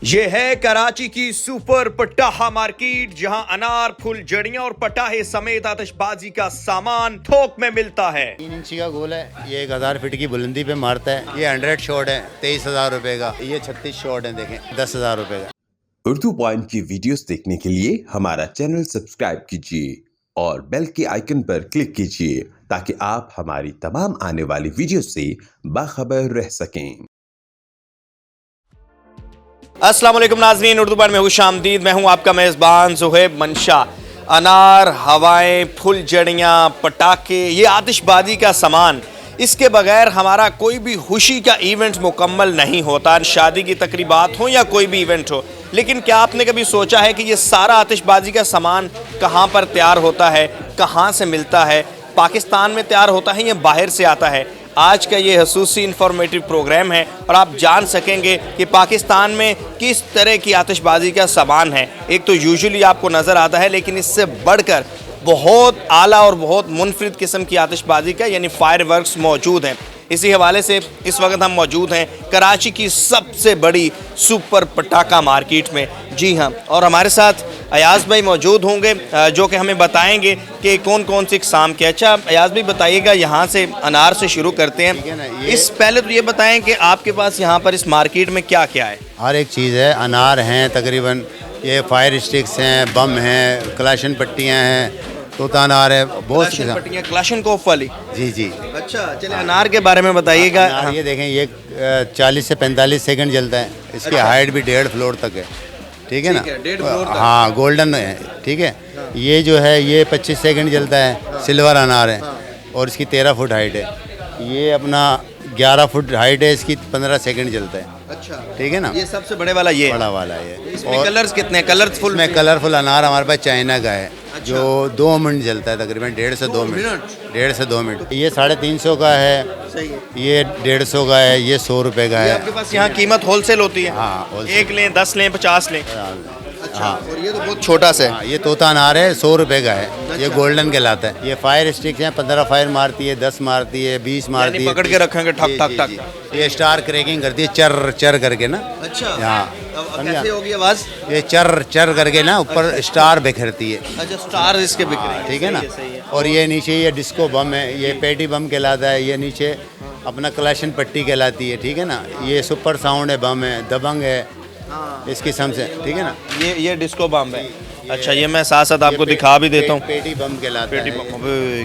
ये है कराची की सुपर पटाहा मार्केट, जहां अनार, फुल जड़ियां और पटाहे समेत आतिशबाजी का सामान थोक में मिलता है। 3 इंची का गोल है, ये 1000 फीट की बुलंदी पे मारता है। ये 100 शॉट है 23,000 रुपए का। ये 36 शॉट है, देखें 10,000 रुपए का। उर्दू पॉइंट की वीडियोस देखने के लिए हमारा चैनल सब्सक्राइब कीजिए और बेल के आइकन पर क्लिक कीजिए ताकि आप हमारी तमाम आने वाली वीडियो से बाखबर रह सकें। अस्सलाम वालेकुम नाज़रीन, उर्दू पॉइंट में खुशामदीद। मैं हूं आपका मेज़बान ज़ुहैब मंशा। अनार, हवाएं, फुल जड़ियाँ, पटाखे, ये आतिशबाजी का सामान, इसके बगैर हमारा कोई भी खुशी का इवेंट मुकम्मल नहीं होता। शादी की तकरीबात हो या कोई भी इवेंट हो। लेकिन क्या आपने कभी सोचा है कि ये सारा आतिशबाजी का सामान कहाँ पर तैयार होता है, कहाँ से मिलता है? पाकिस्तान में तैयार होता है या बाहर से आता है? आज का ये खसूसी इंफॉर्मेटिव प्रोग्राम है और आप जान सकेंगे कि पाकिस्तान में किस तरह की आतिशबाजी का सामान है। एक तो यूजुअली आपको नज़र आता है, लेकिन इससे बढ़कर बहुत आला और बहुत मुनफरिद किस्म की आतिशबाजी का यानी फायरवर्क्स मौजूद हैं। इसी हवाले से इस वक्त हम मौजूद हैं कराची की सबसे बड़ी सुपर पटाखा मार्केट में। जी हाँ, और हमारे साथ अयाज भाई मौजूद होंगे जो कि हमें बताएंगे कि कौन कौन सी इकसाम के। अच्छा अयाज भाई बताइएगा, यहाँ से अनार से शुरू करते हैं। इस पहले तो ये बताएं कि आपके पास यहाँ पर इस मार्केट में क्या क्या है? हर एक चीज़ है। अनार हैं तकरीबन, ये फायर स्टिक्स हैं, बम हैं, क्लाशन पट्टियाँ हैं, तोता अनार है, बहुत सी पट्टियाँ क्लाशन कोफ वाली। जी जी। अच्छा चलिए अनार के बारे में बताइएगा। अनार ये देखें, ये 40 से 45 सेकंड जलता है। इसकी हाइट भी 1.5 फ्लोर तक है, ठीक है ना? 1.5 फ्लोर तक। हाँ, गोल्डन है, ठीक है। ये जो है ये 25 सेकंड जलता है, सिल्वर अनार है और इसकी 13 फुट हाइट है। ये अपना 11 फुट हाइट है, इसकी 15 सेकंड जलता है। अच्छा ठीक है ना? ये सबसे बड़े वाला ये बड़ा वाला है। इसमें कलर्स कितने? कलरफुल में कलरफुल अनार हमारे पास चाइना का है। जो 2 मिनट जलता है, तकरीबन 1.5 से 2 मिनट। 1.5 से 2 मिनट। ये 350 का है। सही है। ये 150 का है। ये 100 रुपए का है। आपके पास यहाँ कीमत होलसेल होती है? हाँ, होलसेल। 1 लें, 10 लें, 50 लें। अच्छा, हाँ। और ये तो बहुत छोटा सा है। हाँ, ये तोता अनार है, 100 रुपए का है। ये गोल्डन कहलाता है। ये फायर स्टिक्स हैं, 15 फायर मारती है, 10 मारती है, 20 मारती है। पकड़ के रखेंगे ठक ठक ठक। ये स्टार क्रैकिंग करती है, चर चर करके ना। अच्छा हाँ, कैसे होगी आवाज? ये चर चर करके ना ऊपर स्टार बिखरती है। अच्छा, स्टार इसके बिक रहे हैं। ठीक है ना? सही है। और ये नीचे ये डिस्को बम है, ये पेटी बम कहलाता है। ये नीचे अपना क्लाशन पट्टी कहलाती है, ठीक है ना? ये सुपर साउंड है, बम है, दबंग है, इस किस्म से, ठीक है ना? ये डिस्को बम है। अच्छा, ये मैं साथ साथ आपको दिखा भी देता हूँ। पेटी बम कहलाता है। पेटी बम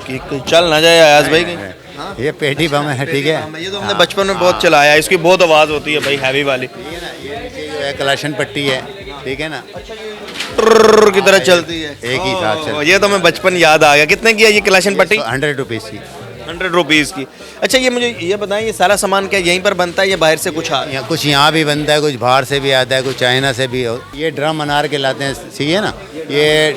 कि चल ना जाए अयाज भाई की। ये पेटी बम है, ठीक है। ये तो हमने बचपन में बहुत चलाया, इसकी बहुत आवाज़ होती है भाई, हैवी वाली। ये नीचे जो है क्लाशन पट्टी है, ठीक है ना? ट्रर की तरह चलती है, एक ही साथ चलती है। ये तो मैं बचपन याद आ गया। कितने की है ये क्लाशन पट्टी? 100 रुपीज़ की। 100 रुपीज़ की। अच्छा, ये मुझे ये बताएं, ये सारा सामान क्या यहीं पर बनता है या बाहर से कुछ यहाँ कुछ यहाँ भी बनता है, कुछ बाहर से भी आता है, कुछ चाइना से भी। ये ड्रम अनार के लाते हैं, सीखिए ना? ये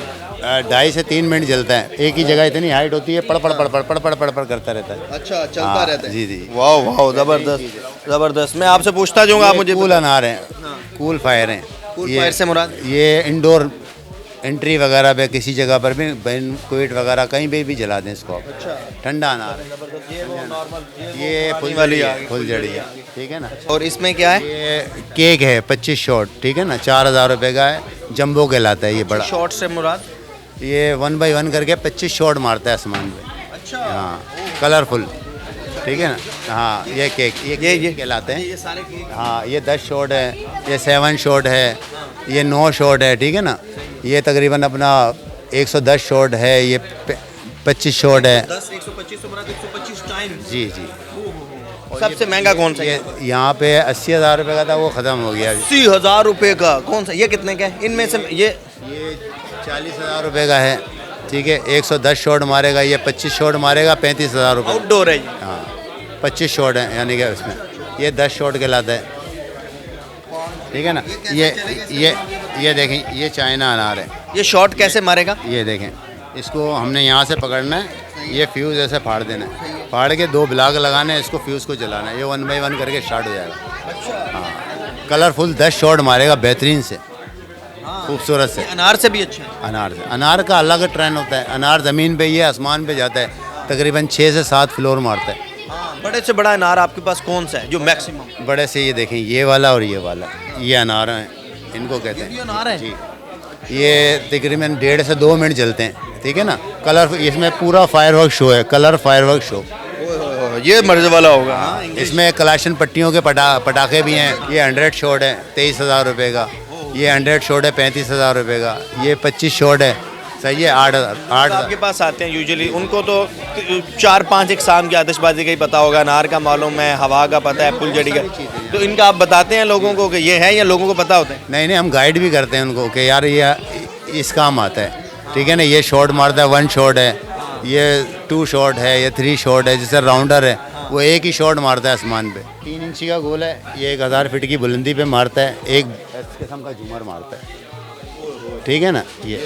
2.5 से 3 मिनट जलता है। एक ही जगह इतनी हाइट होती है, पड़ पड़ पड़ पड़ पड़ पड़ पड़ पड़ करता रहता है। अच्छा, चलता रहता है। जी जी। वाह वाह, ज़बरदस्त ज़बरदस्त। मैं आपसे पूछता जाऊँगा, आप मुझे कूल अनार हैं, कूल फायर हैं। कूल फायर से मुराद? ये इंडोर एंट्री वगैरह पे किसी जगह पर भी, कुवैत वगैरह कहीं भी जला दें इसको। अच्छा, ठंडा अनार है। ये फुल वाली फुल जड़ी है, ठीक है ना? और इसमें क्या है? ये केक है 25 शॉट, ठीक है ना? 4000 रुपए का है, जंबो कहलाता है ये बड़ा। शॉट से मुराद? ये 1 बाई 1 करके 25 शॉट मारता है आसमान पे। अच्छा, हाँ, कलरफुल, ठीक है ना? हाँ, ये केक ये कहलाते हैं। ये सारे केक? हाँ, ये 10 शॉट है, ये 7 शॉट है, ये 9 शॉट है, ठीक है ना? ये तकरीबन अपना 110 शॉट है, ये 25 शॉट है। 10 125 से मुराद 125 टाइम। जी जी। सबसे महंगा कौन सा? ये यहाँ पे 80,000 रुपये का था, वो ख़त्म हो गया। 80,000 रुपये का कौन सा? ये कितने का है इनमें से? ये 40,000 रुपये का है, ठीक है। 110 शॉट मारेगा, ये 25 शॉट मारेगा, 35,000 रुपये। आउटडोर है ये? हाँ, 25 शॉट है, यानी कि उसमें ये 10 शॉट कहलाता है, ठीक है ना? ये देखें, ये चाइना अनार है। ये शॉट कैसे मारेगा? ये देखें, इसको हमने यहाँ से पकड़ना है, ये फ्यूज़ ऐसे फाड़ देना है, फाड़ के 2 ब्लॉक लगाने हैं, इसको फ्यूज़ को जलाना है। ये 1 बाई 1 करके स्टार्ट हो जाएगा। हाँ, कलरफुल 10 शॉट मारेगा, बेहतरीन से, खूबसूरत से। अनार से भी अच्छा है? अनार से, अनार का अलग ट्रेंड होता है। अनार ज़मीन पे, ये आसमान पे जाता है, तकरीबन 6 से 7 फ्लोर मारता है। बड़े से बड़ा अनार आपके पास कौन सा है जो मैक्सिमम? बड़े से ये देखें, ये वाला और ये वाला, ये अनार हैं, इनको कहते ये भी हैं अनार है? जी। ये तकरीबन 1.5 से 2 मिनट जलते हैं, ठीक है ना। कलर इसमें पूरा फायरवर्क शो है, कलर फायरवर्क शो। ये मर्ज वाला होगा। हाँ, इसमें कलाशन पट्टियों के पटाखे भी हैं। ये 100 शॉट है 23,000 रुपये का। ये 100 शॉट है 35,000 रुपये का। ये 25 शॉट है, सही है, 8,000। आपके पास आते हैं यूजुअली, उनको तो 4-5 इकसाम की आतिशबाजी का ही पता होगा। अनार का मालूम है, हवा का पता है, फुलझड़ी का। तो इनका आप बताते हैं लोगों को कि ये है, या लोगों को पता होता है? नहीं नहीं, हम गाइड भी करते हैं उनको कि यार ये इस काम आता है, ठीक है ना। ये शॉट मारता है, 1 शॉट है, ये 2 शॉट है, ये 3 शॉट है। जैसे राउंडर है वो एक ही शॉट मारता है आसमान पे। 3 इंची का गोल है, ये 1000 फीट की बुलंदी पे मारता है। एक इस किस्म का झूमर मारता है, ठीक है ना। ये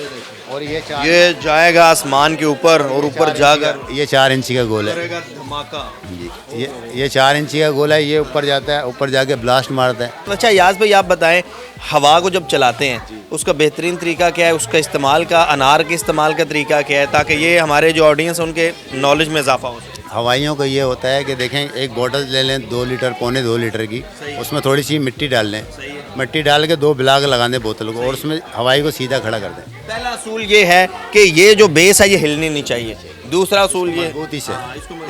और ये जाएगा आसमान के ऊपर और ऊपर जाकर ये 4 इंची का गोल है धमाका। जी। ये 4 इंची का गोल है। ये ऊपर जाता है, ऊपर जाके ब्लास्ट मारता है। तो अच्छा याज भाई, आप बताएं, हवा को जब चलाते हैं उसका बेहतरीन तरीका क्या है, उसका इस्तेमाल का, अनार के इस्तेमाल का तरीका क्या है, ताकि ये हमारे जो ऑडियंस है उनके नॉलेज में इजाफा हो सके? हवाइयों का ये होता है कि देखें, एक बोतल ले लें 2 लीटर, पौने 2 लीटर की, उसमें थोड़ी सी मिट्टी डाल लें। मिट्टी डाल के 2 ब्लाक लगा दें बोतल को, और उसमें हवाई को सीधा खड़ा कर दें। पहला असूल ये है कि ये जो बेस है ये हिलनी नहीं चाहिए। दूसरा असूल ये मजबूती से,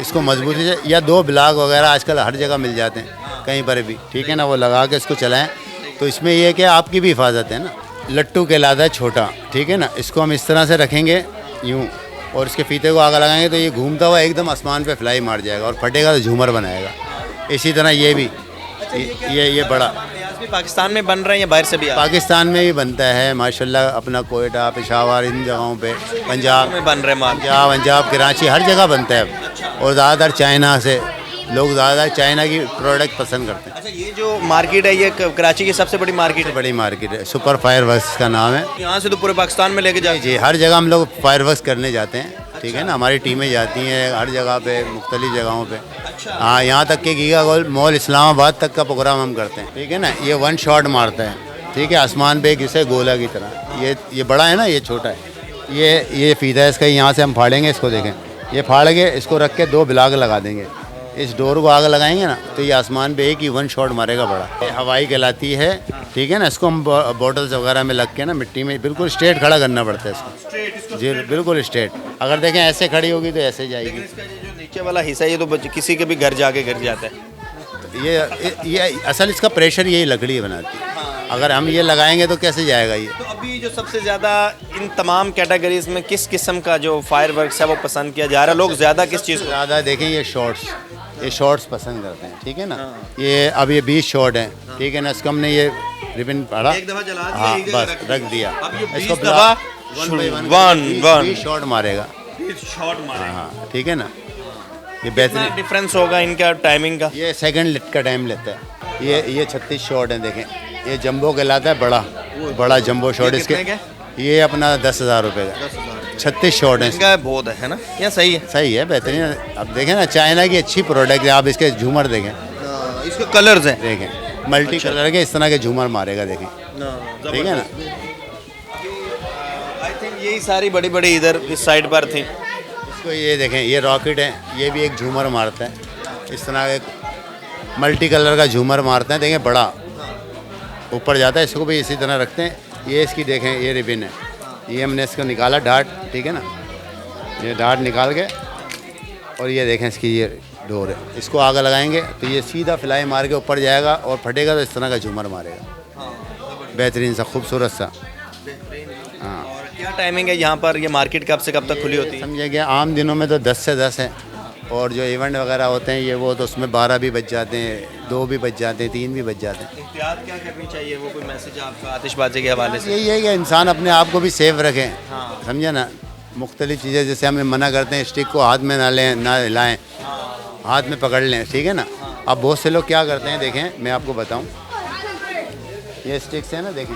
इसको मजबूती से, या 2 ब्लाक वगैरह आजकल हर जगह मिल जाते हैं, कहीं पर भी, ठीक है ना। वो लगा के इसको चलाएं। तो इसमें यह है कि आपकी भी हिफाजत है ना। लट्टू कहलाता है छोटा, ठीक है ना। इसको हम इस तरह से रखेंगे यूँ, और इसके फीते को आगे लगाएंगे तो ये घूमता हुआ एकदम आसमान पे फ्लाई मार जाएगा और फटेगा तो झूमर बनाएगा। इसी तरह ये भी, ये बड़ा पाकिस्तान में बन रहे हैं या बाहर से भी पाकिस्तान में भी बनता है माशाल्लाह। अपना कोयटा, पेशावर, इन जगहों पे, पंजाब में बन रहे हैं? पंजाब, कराची, हर जगह बनता है। और ज़्यादातर चाइना से लोग ज़्यादातर चाइना की प्रोडक्ट पसंद करते हैं। अच्छा, ये जो मार्केट है ये कराची की सबसे बड़ी मार्केट है? बड़ी मार्केट है, सुपर फायरवर्क्स का नाम है। यहाँ से तो पूरे पाकिस्तान में लेके जाए? जी, हर जगह हम लोग फायरवर्क्स करने जाते हैं, ठीक है ना। हमारी टीमें जाती हैं हर जगह पे, मुख्तलिफ जगहों पे। हाँ, यहाँ तक कि गीगा मॉल इस्लामाबाद तक का प्रोग्राम हम करते हैं, ठीक है ना। ये 1 शॉट मारता है, ठीक है, आसमान पे किसे गोला की तरह। ये बड़ा है ना, ये छोटा है। ये फीता है इसका, यहाँ से हम फाड़ेंगे इसको, देखें, ये फाड़ के इसको रख के 2 ब्लाक लगा देंगे। इस डोर को आग लगाएंगे ना तो ये आसमान पे एक ही 1 शॉट मारेगा बड़ा। ये हवाई कहलाती है, ठीक है ना। इसको हम बॉटल्स वगैरह में लग के ना मिट्टी में बिल्कुल स्ट्रेट खड़ा करना पड़ता है इसको। जी, बिल्कुल स्ट्रेट। अगर देखें ऐसे खड़ी होगी तो ऐसे जाएगी। इसका जो नीचे वाला हिस्सा है ये तो किसी के भी घर जाके गिर जाता है। ये असल इसका प्रेशर यही लकड़ी बनाती है। अगर हम ये लगाएंगे तो कैसे जाएगा ये। तो अभी जो सबसे ज़्यादा इन तमाम कैटेगरीज में किस किस्म का जो फायरवर्क्स है वो पसंद किया जा रहा है? लोग ज़्यादा किस चीज़ को ज़्यादा देखें, ये शॉर्ट्स पसंद करते हैं, ठीक है ना। ये अब ये 20 शॉट हैं, ठीक है ना। इसको हमने ये रिबन पड़ा, एक दफ़ा जला दिया, हाँ एक जगह बस रख दिया। अब ये इसको 20 दफ़ा 20 शॉट मारेगा, शॉट मारेगा। हाँ, ठीक है ना। ये कितना बेहतरीन डिफरेंस होगा इनका टाइमिंग का? ये सेकंड लिट का टाइम लेता है। ये 36 शॉट हैं, देखें। ये जंबो कहलाता है, बड़ा जंबो शॉट। इसके ये अपना 10,000 रुपये का 36 शॉट है। इसका बहुत है ना, या सही है? सही है, बेहतरीन। अब देखें ना, चाइना की अच्छी प्रोडक्ट है। आप इसके झूमर देखें, इसके कलर्स हैं, देखें मल्टी कलर के, इस तरह के झूमर मारेगा, देखें, ठीक है ना। आई थिंक यही सारी बड़ी बड़ी इधर इस साइड पर थी। इसको ये देखें, ये रॉकेट है, ये भी एक झूमर मारता है। इस तरह एक मल्टी कलर का झूमर मारते हैं, देखें, बड़ा ऊपर जाता है। इसको भी इसी तरह रखते हैं। ये इसकी देखें, ये रिबिन है, ये हमने इसको निकाला डार्ट, ठीक है ना। ये डार्ट निकाल के, और ये देखें इसकी ये डोर है, इसको आगे लगाएंगे तो ये सीधा फ्लाई मार के ऊपर जाएगा और फटेगा तो इस तरह का झूमर मारेगा, बेहतरीन सा, खूबसूरत सा। हाँ। और क्या टाइमिंग है यहाँ पर? ये मार्केट कब से कब तक खुली होती है? समझे कि आम दिनों में तो 10 से 10 है, और जो इवेंट वगैरह होते हैं ये वो तो उसमें 12 भी बज जाते हैं, 2 भी बज जाते हैं, 3 भी बज जाते हैं। एहतियात क्या करनी चाहिए? वो कोई मैसेज आपका आतिशबाजी के हवाले से? यही है कि इंसान अपने आप को भी सेफ रखें, समझे ना। मुख्तलिफ चीज़ें जैसे हमें मना करते हैं, स्टिक को हाथ में ना लें, ना हिलाएं, हाथ में पकड़ लें, ठीक है ना। अब बहुत से लोग क्या करते हैं, देखें मैं आपको बताऊं, ये स्टिक्स है ना, देखें,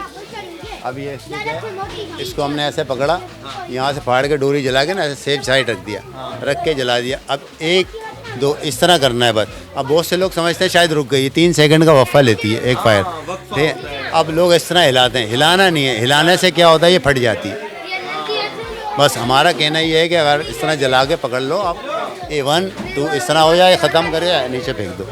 अब ये स्टिक है, इसको हमने ऐसे पकड़ा, यहाँ से फाड़ के डोरी जला के ना ऐसे सेफ साइड रख दिया, रख के जला दिया। अब 1 2 इस तरह करना है बस। अब बहुत से लोग समझते हैं शायद रुक गई, 3 सेकंड का वक्फा लेती है एक फायर, ठीक है। अब लोग इस तरह हिलाते हैं, हिलाना नहीं है, हिलाने से क्या होता है, ये फट जाती है। बस हमारा कहना ये है कि अगर इस तरह जला के पकड़ लो आप, 1 2 इस तरह हो जाए, ख़त्म करे, नीचे फेंक दो।